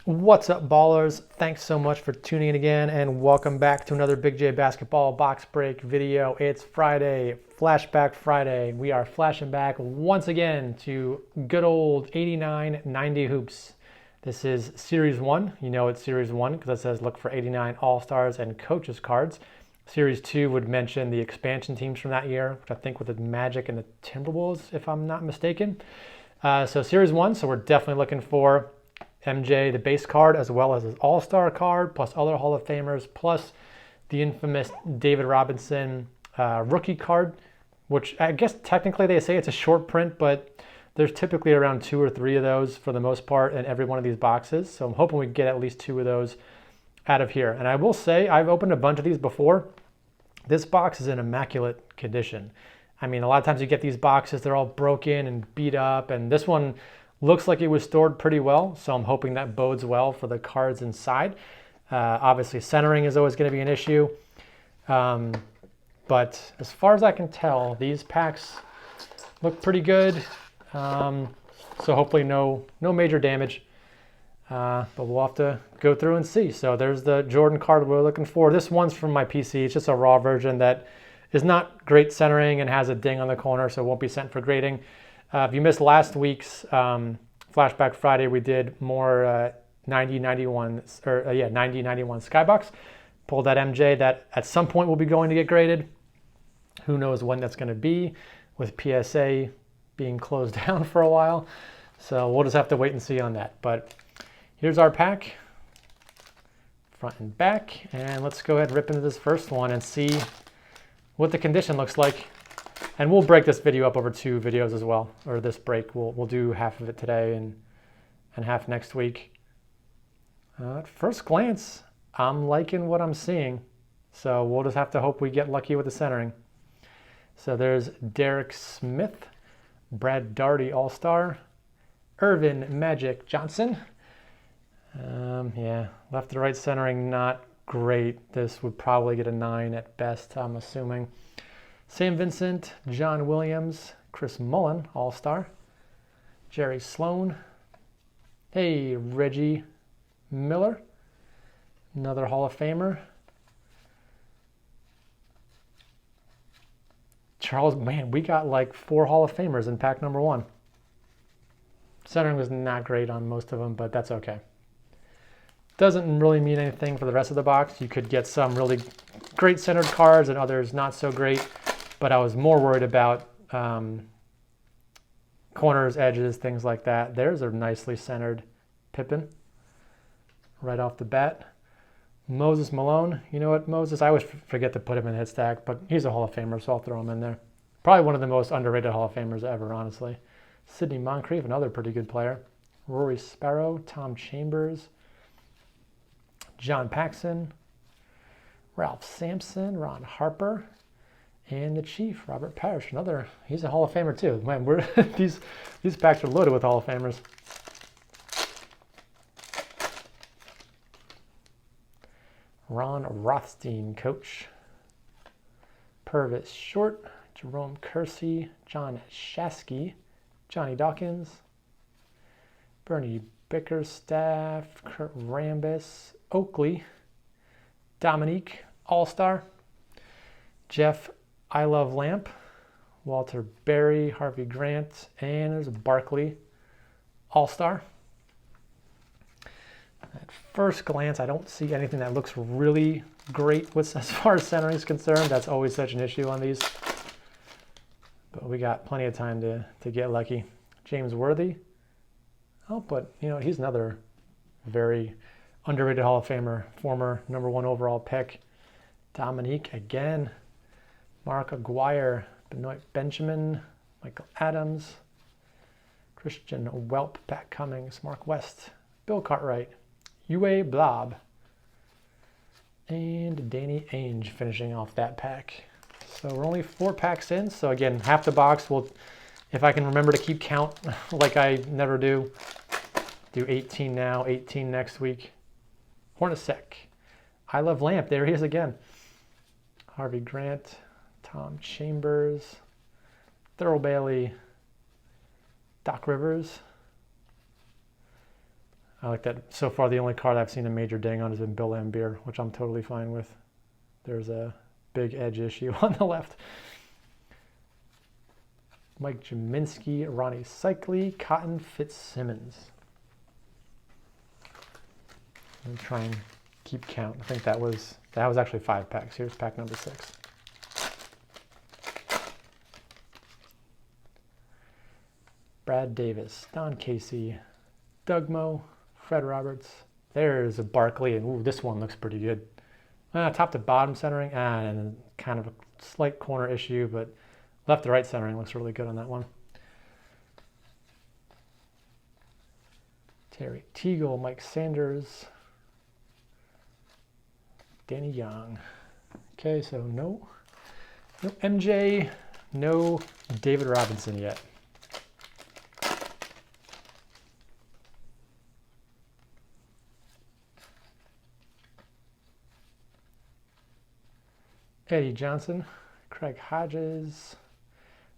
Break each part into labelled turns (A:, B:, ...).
A: What's up, ballers? Thanks so much for tuning in again, and welcome back to another Big J Basketball box break video. It's Friday, Flashback Friday. We are flashing back once again to good old 89-90 hoops. This is Series 1. You know it's Series 1 because it says look for 89 All-Stars and Coaches cards. Series 2 would mention the expansion teams from that year, which I think were the Magic and the Timberwolves, if I'm not mistaken. So Series 1, so we're definitely looking for MJ, the base card, as well as his All-Star card, plus other Hall of Famers, plus the infamous David Robinson rookie card, which I guess technically they say it's a short print, but there's typically around 2 or 3 of those for the most part in every one of these boxes. So I'm hoping we get at least 2 of those out of here. And I will say, I've opened a bunch of these before. This box is in immaculate condition. I mean, a lot of times you get these boxes, they're all broken and beat up, and this one looks like it was stored pretty well, so I'm hoping that bodes well for the cards inside. Obviously, centering is always going to be an issue. But as far as I can tell, these packs look pretty good. So hopefully no major damage. But we'll have to go through and see. So there's the Jordan card we're looking for. This one's from my PC. It's just a raw version that is not great centering and has a ding on the corner, so it won't be sent for grading. If you missed last week's Flashback Friday, we did more 90-91 Skybox. Pulled that MJ that at some point will be going to get graded. Who knows when that's going to be, with PSA being closed down for a while. So we'll just have to wait and see on that. But here's our pack, front and back. And let's go ahead and rip into this first one and see what the condition looks like. And we'll break this video up over 2 videos as well, or this break. We'll do half of it today and half next week. At first glance, I'm liking what I'm seeing. So we'll just have to hope we get lucky with the centering. So there's Derek Smith, Brad Daugherty All-Star, Irvin Magic Johnson. Yeah, left to right centering, not great. This would probably get a 9 at best, I'm assuming. Sam Vincent, John Williams, Chris Mullen, All-Star, Jerry Sloan, hey, Reggie Miller, another Hall of Famer, Charles, man, we got like 4 Hall of Famers in pack number 1. Centering was not great on most of them, but that's okay. Doesn't really mean anything for the rest of the box. You could get some really great centered cards and others not so great. But I was more worried about corners, edges, things like that. There's a nicely centered Pippen right off the bat. Moses Malone. You know what, Moses? I always forget to put him in the hit stack, but he's a Hall of Famer, so I'll throw him in there. Probably one of the most underrated Hall of Famers ever, honestly. Sidney Moncrief, another pretty good player. Rory Sparrow, Tom Chambers, John Paxson, Ralph Sampson, Ron Harper, and the Chief, Robert Parrish, another, he's a Hall of Famer too. Man, these packs are loaded with Hall of Famers. Ron Rothstein, coach. Purvis Short, Jerome Kersey, John Shasky, Johnny Dawkins, Bernie Bickerstaff, Kurt Rambis, Oakley, Dominique, All-Star, Jeff I Love Lamp, Walter Berry, Harvey Grant, and there's Barkley, All-Star. At first glance, I don't see anything that looks really great with, as far as centering is concerned. That's always such an issue on these. But we got plenty of time to get lucky. James Worthy. Oh, but you know, he's another very underrated Hall of Famer, former number 1 overall pick. Dominique again. Mark Aguirre, Benoit Benjamin, Michael Adams, Christian Welp, Pat Cummings, Mark West, Bill Cartwright, UA Blob, and Danny Ainge finishing off that pack. So we're only 4 packs in. So again, half the box will, if I can remember to keep count like I never do 18 now, 18 next week. Hornacek, I Love Lamp, there he is again. Harvey Grant, Tom Chambers, Thurl Bailey, Doc Rivers, I like that. So far, the only card I've seen a major ding on has been Bill Laimbeer, which I'm totally fine with. There's a big edge issue on the left. Mike Jaminski, Ronnie Cycli, Cotton Fitzsimmons. Let me try and keep count. I think that was actually 5 packs. Here's pack number 6. Brad Davis, Don Casey, Doug Moe, Fred Roberts. There's a Barkley, and ooh, this one looks pretty good. Top to bottom centering, and kind of a slight corner issue, but left to right centering looks really good on that one. Terry Teagle, Mike Sanders, Danny Young. Okay, so no MJ, no David Robinson yet. Eddie Johnson, Craig Hodges,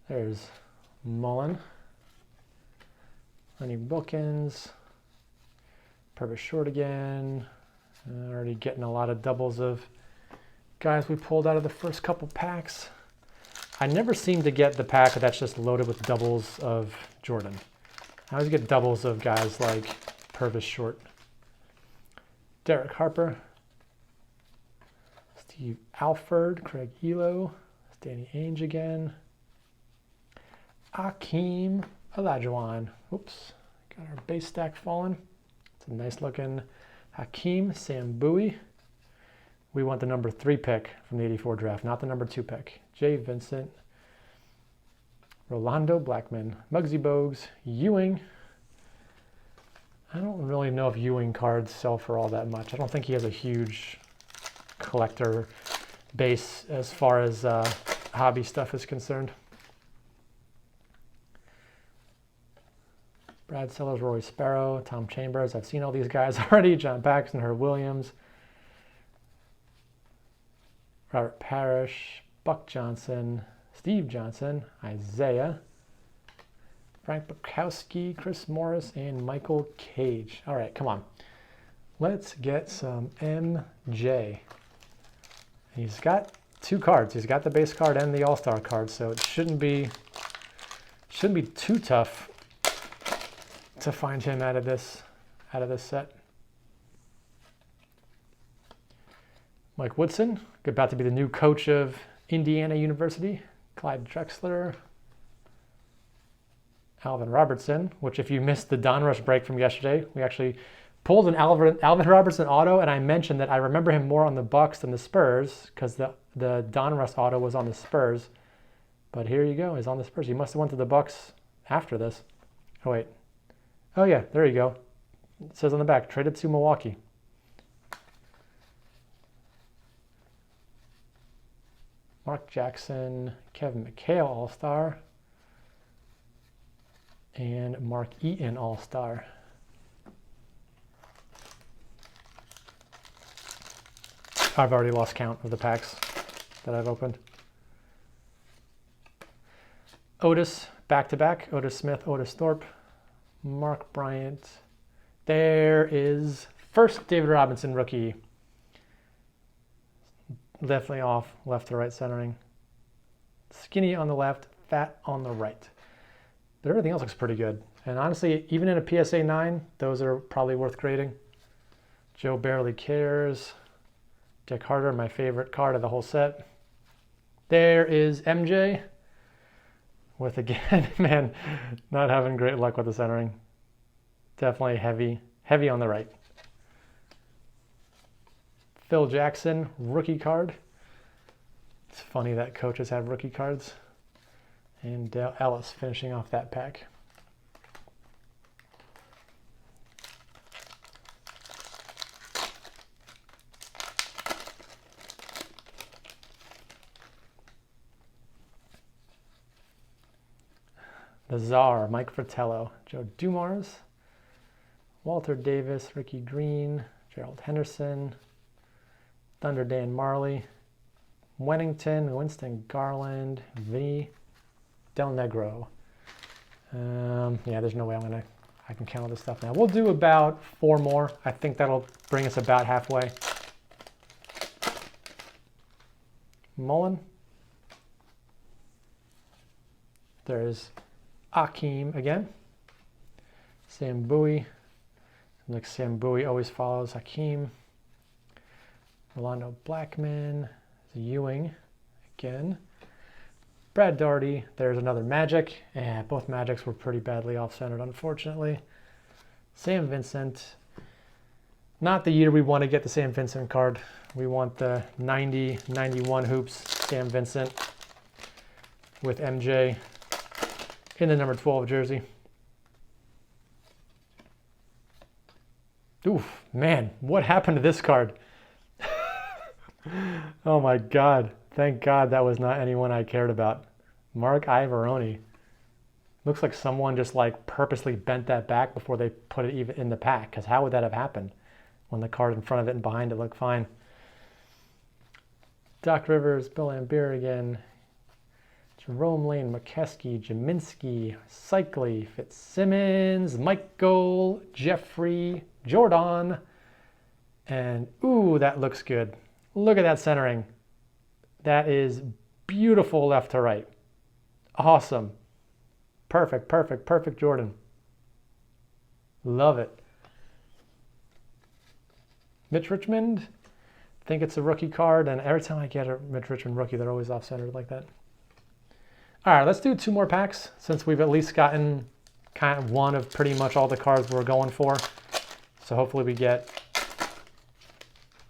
A: there's Malone, Lenny Wilkins, Purvis Short again. Already getting a lot of doubles of guys we pulled out of the first couple packs. I never seem to get the pack that's just loaded with doubles of Jordan. I always get doubles of guys like Purvis Short, Derek Harper, Steve Alford, Craig Elo, Danny Ainge again, Akeem Olajuwon. Oops, got our base stack falling. It's a nice looking Hakeem Sam Bowie. We want the number 3 pick from the 84 draft, not the number 2 pick. Jay Vincent, Rolando Blackman, Muggsy Bogues, Ewing. I don't really know if Ewing cards sell for all that much. I don't think he has a huge collector base as far as hobby stuff is concerned. Brad Sellers, Roy Sparrow, Tom Chambers. I've seen all these guys already. John Paxson, Herb Williams, Robert Parrish, Buck Johnson, Steve Johnson, Isaiah, Frank Bukowski, Chris Morris, and Michael Cage. All right, come on. Let's get some MJ. He's got 2 cards. He's got the base card and the All-Star card, so it shouldn't be too tough to find him out of this set. Mike Woodson, about to be the new coach of Indiana University. Clyde Drexler. Alvin Robertson, which if you missed the Donruss break from yesterday, we actually pulled an Alvin Robertson auto, and I mentioned that I remember him more on the Bucks than the Spurs because the Donruss auto was on the Spurs. But here you go, he's on the Spurs. He must have went to the Bucks after this. Oh wait. Oh yeah, there you go. It says on the back, traded to Milwaukee. Mark Jackson, Kevin McHale All-Star, and Mark Eaton All-Star. I've already lost count of the packs that I've opened. Otis, back-to-back. Otis Smith, Otis Thorpe, Mark Bryant. There is first David Robinson rookie. Definitely off, left to right centering. Skinny on the left, fat on the right. But everything else looks pretty good. And honestly, even in a PSA 9, those are probably worth grading. Joe Barely Cares. Dick Harder, my favorite card of the whole set. There is MJ with, again, man, not having great luck with the centering. Definitely heavy on the right. Phil Jackson, rookie card. It's funny that coaches have rookie cards. And Dale Ellis finishing off that pack. The Czar, Mike Fratello, Joe Dumars, Walter Davis, Ricky Green, Gerald Henderson, Thunder Dan Marley, Wennington, Winston Garland, Vinny Del Negro. Yeah, there's no way I can count all this stuff now. We'll do about 4 more. I think that'll bring us about halfway. Malone. There's Akeem again. Sam Bowie. Like Sam Bowie always follows Hakeem. Rolando Blackman. Ewing again. Brad Daugherty. There's another Magic. And both Magics were pretty badly off-centered, unfortunately. Sam Vincent. Not the year we want to get the Sam Vincent card. We want the 90, 91 hoops Sam Vincent with MJ in the number 12 jersey. Oof, man, what happened to this card? Oh my God. Thank God that was not anyone I cared about. Mark Ivoroni. Looks like someone just like purposely bent that back before they put it even in the pack. Because how would that have happened when the card in front of it and behind it looked fine? Doc Rivers, Bill Lambier again. Jerome Lane, McKeskey, Jaminski, Cycli, Fitzsimmons, Michael, Jeffrey, Jordan. And ooh, that looks good. Look at that centering. That is beautiful left to right. Awesome. Perfect, perfect, perfect Jordan. Love it. Mitch Richmond. I think it's a rookie card, and every time I get a Mitch Richmond rookie, they're always off-centered like that. All right, let's do 2 more packs since we've at least gotten kind of one of pretty much all the cards we're going for. So hopefully we get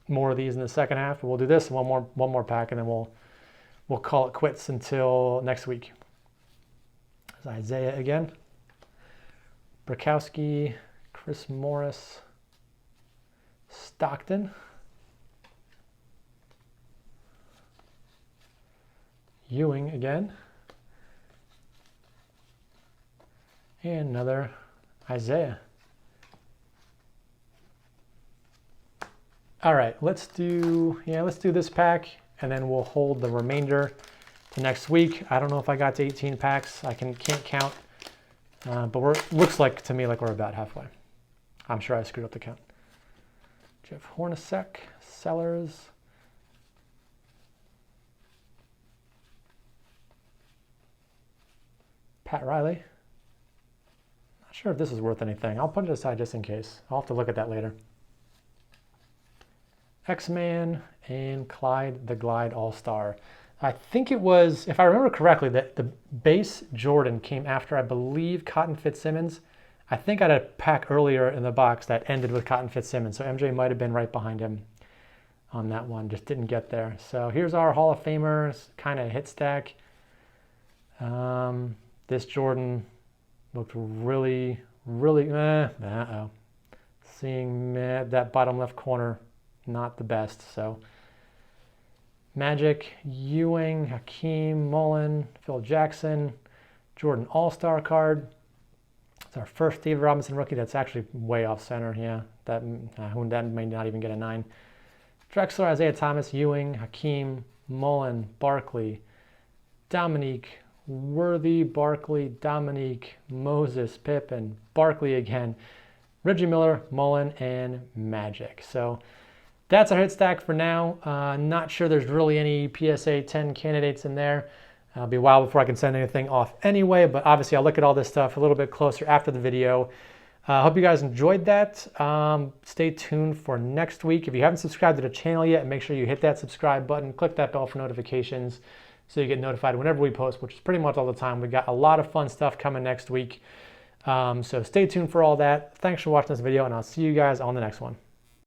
A: more of these in the second half. We'll do this one more pack, and then we'll call it quits until next week. There's Isaiah again. Brakowski, Chris Morris, Stockton. Ewing again. And another Isaiah. All right, let's do this pack, and then we'll hold the remainder to next week. I don't know if I got to 18 packs. I can't count, but looks like to me like we're about halfway. I'm sure I screwed up the count. Jeff Hornacek, Sellers. Pat Riley. Not sure if this is worth anything. I'll put it aside just in case. I'll have to look at that later. X-Man and Clyde the Glide All-Star. I think it was, if I remember correctly, that the base Jordan came after, I believe, Cotton Fitzsimmons. I think I had a pack earlier in the box that ended with Cotton Fitzsimmons, so MJ might have been right behind him on that one, just didn't get there. So here's our Hall of Famers, kind of hit stack. This Jordan looked really, really, seeing that bottom left corner, not the best. So Magic, Ewing, Hakeem, Mullen, Phil Jackson, Jordan All-Star card. It's our first David Robinson rookie that's actually way off center. Yeah, that may not even get a 9. Drexler, Isaiah Thomas, Ewing, Hakeem, Mullen, Barkley, Dominique, Worthy, Barkley, Dominique, Moses, Pippen, Barkley again, Reggie Miller, Mullen, and Magic. So that's our hit stack for now. Not sure there's really any PSA 10 candidates in there. It'll be a while before I can send anything off anyway, but obviously I'll look at all this stuff a little bit closer after the video. I hope you guys enjoyed that. Stay tuned for next week. If you haven't subscribed to the channel yet, make sure you hit that subscribe button, click that bell for notifications so you get notified whenever we post, which is pretty much all the time. We've got a lot of fun stuff coming next week. So stay tuned for all that. Thanks for watching this video, and I'll see you guys on the next one.